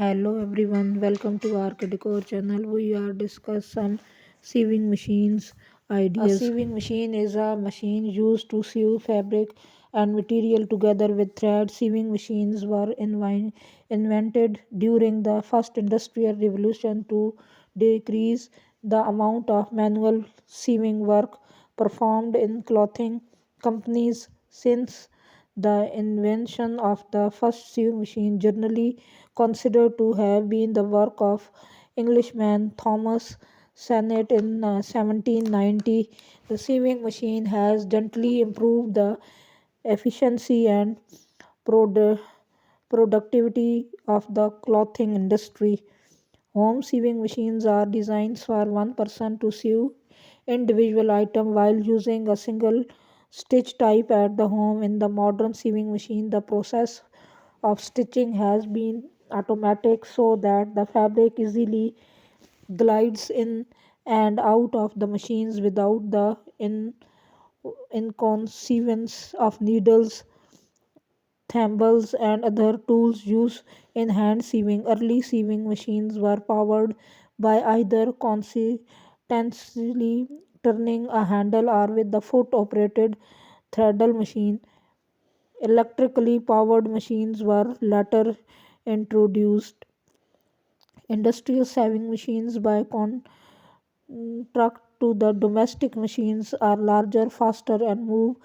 Hello everyone, welcome to our Decor channel. We are discuss some sewing machines ideas. A sewing machine is a machine used to sew fabric and material together with thread. Sewing machines were invented during the first industrial revolution to decrease the amount of manual sewing work performed in clothing companies. Since the invention of the first sewing machine, generally considered to have been the work of Englishman Thomas Sennett in 1790, the sewing machine has gently improved the efficiency and produ- productivity of the clothing industry. Home sewing machines are designed for one person to sew individual item while using a single stitch type at the home. In the modern sewing machine, the process of stitching has been automatic so that the fabric easily glides in and out of the machines without the inconvenience of needles, thimbles, and other tools used in hand sewing. Early sewing machines were powered by either constantly turning a handle or with the foot operated throttle machine. Electrically powered machines were later introduced. Industrial sewing machines, by contrast to the domestic machines, are larger, faster, and more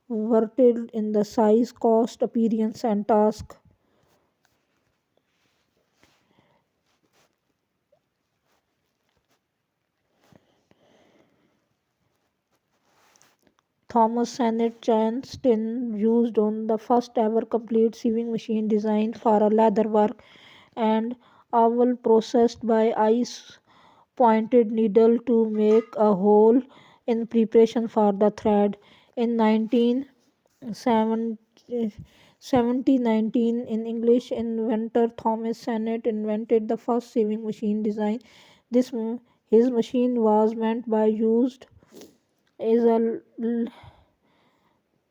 versatile in the size, cost, appearance, and task. Thomas Sennett Chanston used on the first ever complete sewing machine designed for a leather work and oval processed by ice pointed needle to make a hole in preparation for the thread. In 1919 in English inventor Thomas Sennett invented the first sewing machine design. This his machine was meant by used as a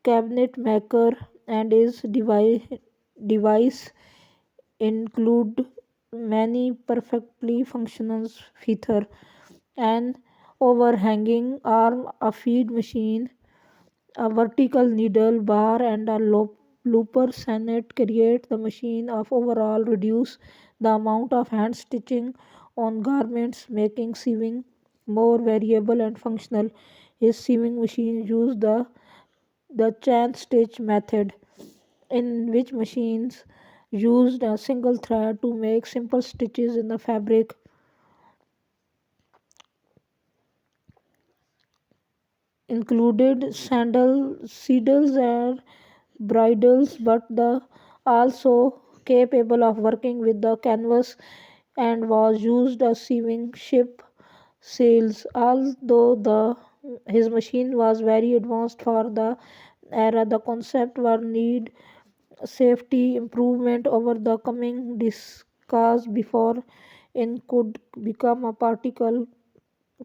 cabinet maker and its device include many perfectly functional feature, an overhanging arm, a feed machine, a vertical needle bar, and a looper. Sennett create the machine of overall reduce the amount of hand stitching on garments, making sewing more variable and functional. His sewing machine used the chain stitch method, in which machines used a single thread to make simple stitches in the fabric. Included saddles and bridles, but the also capable of working with the canvas and was used as sewing ship sails. Although the his machine was very advanced for the era, the concept were need safety improvement over the coming discussed before it could become a particle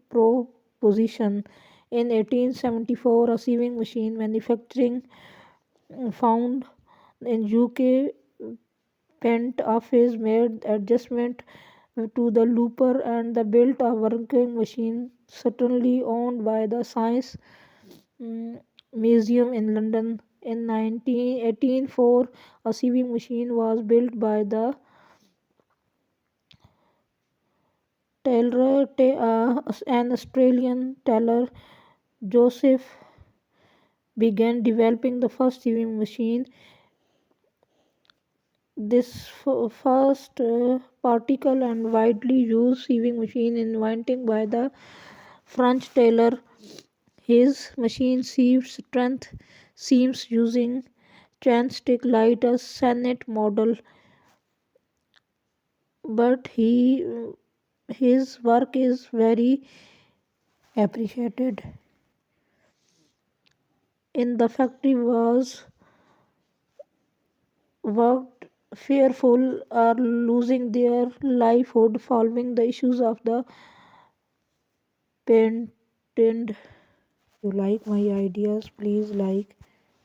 proposition. In 1874, a sewing machine manufacturing found in UK patent office made adjustment to the looper and the built a working machine certainly owned by the Science mm, Museum in London. In 1984, a sewing machine was built by the an Australian tailor. Joseph began developing the first sewing machine. This first particle and widely used sewing machine invented by the French tailor. His machine sewed strength seams using chain stick like a Sennett model, but his work is very appreciated. In the factory was worked fearful are losing their livelihood following the issues of the patent. You like my ideas, please like,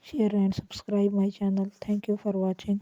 share and subscribe my channel. Thank you for watching.